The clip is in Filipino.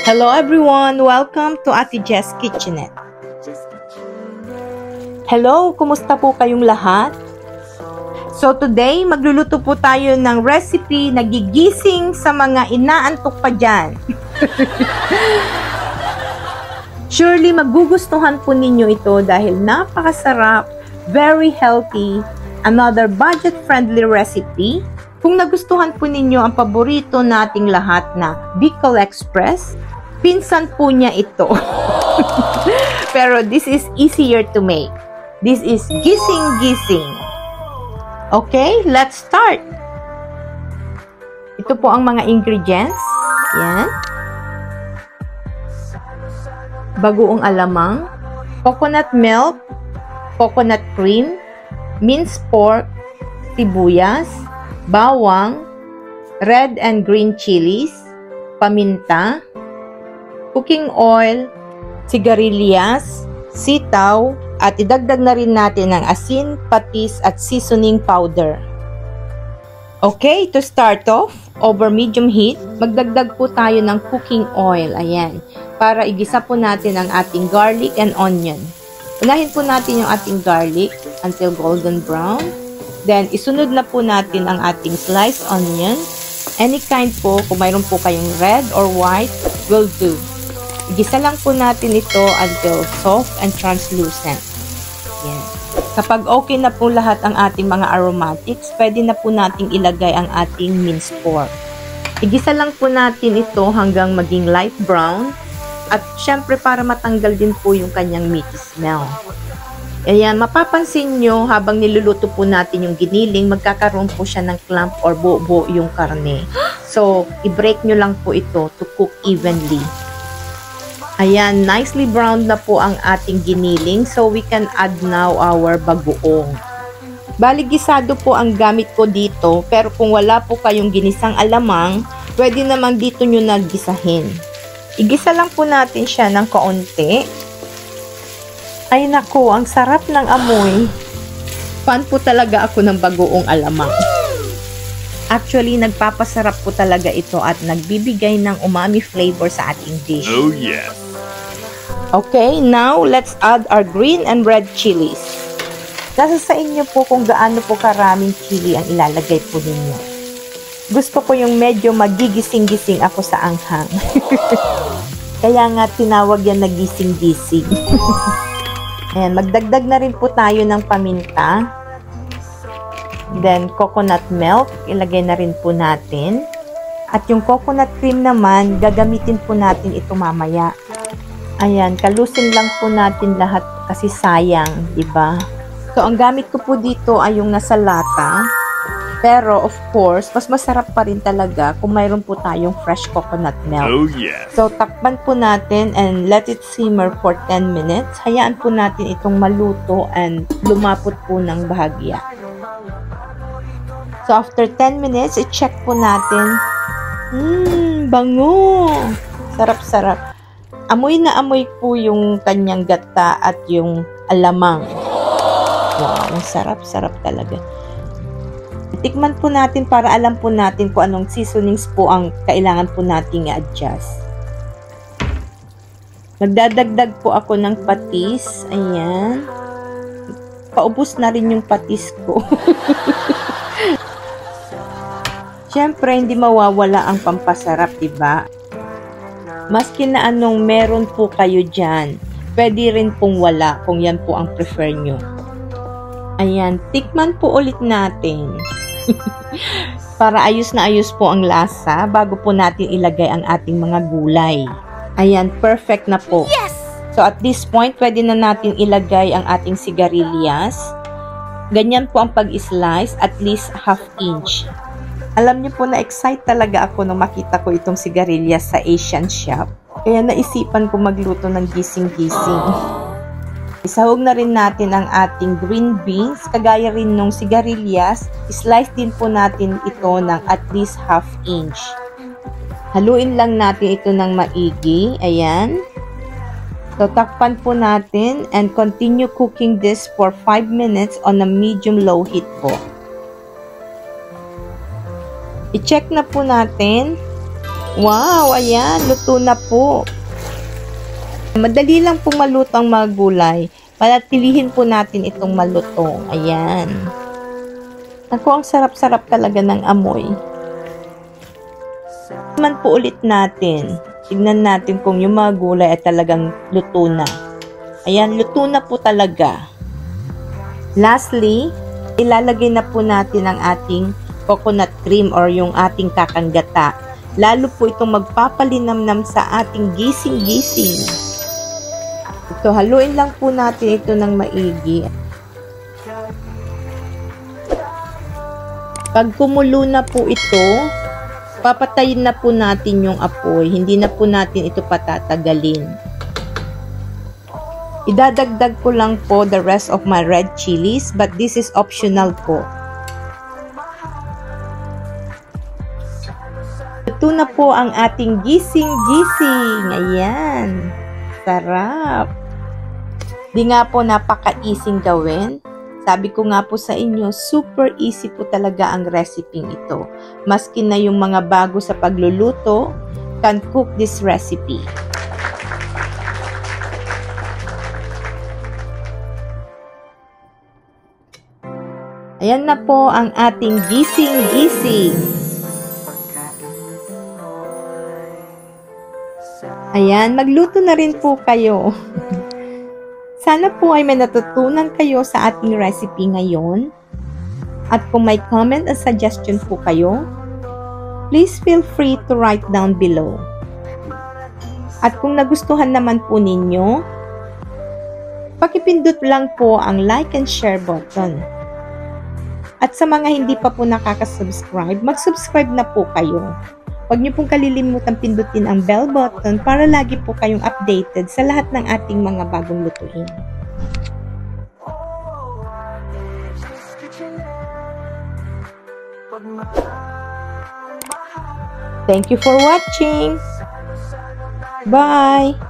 Hello everyone! Welcome to Ate Jess Kitchenette. Hello! Kumusta po kayong lahat? So today, magluluto po tayo ng recipe na gigising sa mga inaantok pa dyan. Surely magugustuhan po ninyo ito dahil napakasarap, very healthy, another budget-friendly recipe. Kung nagustuhan po ninyo ang paborito nating lahat na Bicol Express, pinsan po niya ito. Pero this is easier to make. This is gising-gising. Okay, let's start. Ito po ang mga ingredients. Yan. Bagoong alamang, coconut milk, coconut cream, minced pork, sibuyas, bawang, red and green chilies, paminta, cooking oil, sigarilyas, sitaw, at idagdag na rin natin ang asin, patis, at seasoning powder. Okay, to start off, over medium heat, magdagdag po tayo ng cooking oil. Ayan, para igisa po natin ang ating garlic and onion. Unahin po natin yung ating garlic until golden brown. Then, isunod na po natin ang ating sliced onion. Any kind po, kung mayroon po kayong red or white, will do. Igisa lang po natin ito until soft and translucent. Yan. Kapag okay na po lahat ang ating mga aromatics, pwede na po nating ilagay ang ating minced pork. Igisa lang po natin ito hanggang maging light brown. At syempre para matanggal din po yung kanyang meaty smell. Ayan, mapapansin nyo habang niluluto po natin yung giniling, magkakaroon po siya ng clump or buo-buo yung karne. So, i-break nyo lang po ito to cook evenly. Ayan, nicely browned na po ang ating giniling. So, we can add now our bagoong. Bali, gisado po ang gamit ko dito. Pero kung wala po kayong ginisang alamang, pwede naman dito nyo naggisahin. Igisa lang po natin siya ng kaunti. Ay naku, ang sarap ng amoy. Fan po talaga ako ng bagoong alamang. Actually, nagpapasarap po talaga ito at nagbibigay ng umami flavor sa ating dish. Oh yes! Okay, now let's add our green and red chilies. Nasa sa inyo po kung gaano po karaming chili ang ilalagay po ninyo. Gusto ko yung medyo magigising-gising ako sa anghang. Kaya nga tinawag yan na gising-gising. Ayan, magdagdag na rin po tayo ng paminta. Then, coconut milk, ilagay na rin po natin. At yung coconut cream naman, gagamitin po natin ito mamaya. Ayan, kalusin lang po natin lahat kasi sayang, diba? So, ang gamit ko po dito ay yung nasa lata. Pero, of course, mas masarap pa rin talaga kung mayroon po tayong fresh coconut milk. Oh, yes. So, takpan po natin and let it simmer for 10 minutes. Hayaan po natin itong maluto and lumapot po ng bahagya. So, after 10 minutes, i-check po natin. Bango! Sarap-sarap. Amoy na amoy po yung kanyang gata at yung alamang. Wow, sarap-sarap talaga. Tikman po natin para alam po natin kung anong seasonings po ang kailangan po nating i-adjust. Magdadagdag po ako ng patis. Ayan. Paubos na rin yung patis ko. Siyempre, hindi mawawala ang pampasarap, diba? Maski na anong meron po kayo dyan, pwede rin pong wala kung yan po ang prefer nyo. Ayan, tikman po ulit natin. Para ayos na ayos po ang lasa bago po natin ilagay ang ating mga gulay. Ayan, perfect na po. Yes! So at this point, pwede na natin ilagay ang ating sigarilyas. Ganyan po ang pag-slice, at least ½ inch. Alam niyo po na excite talaga ako nung makita ko itong sigarilyas sa Asian shop. Kaya naisipan ko magluto ng gising-gising. Isahog na rin natin ang ating green beans, kagaya rin nung sigarilyas, slice din po natin ito ng at least ½ inch. Haluin lang natin ito ng maigi, ayan. So, takpan po natin and continue cooking this for 5 minutes on a medium-low heat po. I-check na po natin Wow, ayan, luto na po. Madali lang pong maluto ang mga gulay. Panatilihin po natin itong malutong. Ayan. Ako, ang sarap-sarap talaga ng amoy. Naman po ulit natin. Tignan natin kung yung mga gulay ay talagang luto na. Ayan, luto na po talaga. Lastly, ilalagay na po natin ang ating coconut cream or yung ating kakanggata. Lalo po itong magpapalinamnam sa ating gising-gising. Ito, haluin lang po natin ito ng maigi. Pag kumulo na po ito, papatayin na po natin yung apoy. Hindi na po natin ito patatagalin. Idadagdag ko lang po the rest of my red chilies, but this is optional po. Ito na po ang ating gising-gising. Ayan. Sarap. Di nga po napaka-easy gawin. Sabi ko nga po sa inyo, super easy po talaga ang recipe ito. Maski na yung mga bago sa pagluluto, can cook this recipe. Ayan na po ang ating gising-gising. Ayan, magluto na rin po kayo. Sana po ay may natutunan kayo sa ating recipe ngayon. At kung may comment at suggestion po kayo, please feel free to write down below. At kung nagustuhan naman po ninyo, pakipindot lang po ang like and share button. At sa mga hindi pa po nakaka-subscribe, mag-subscribe na po kayo. Huwag niyo pong kalilimutan pindutin ang bell button para lagi po kayong updated sa lahat ng ating mga bagong lutuin. Thank you for watching. Bye!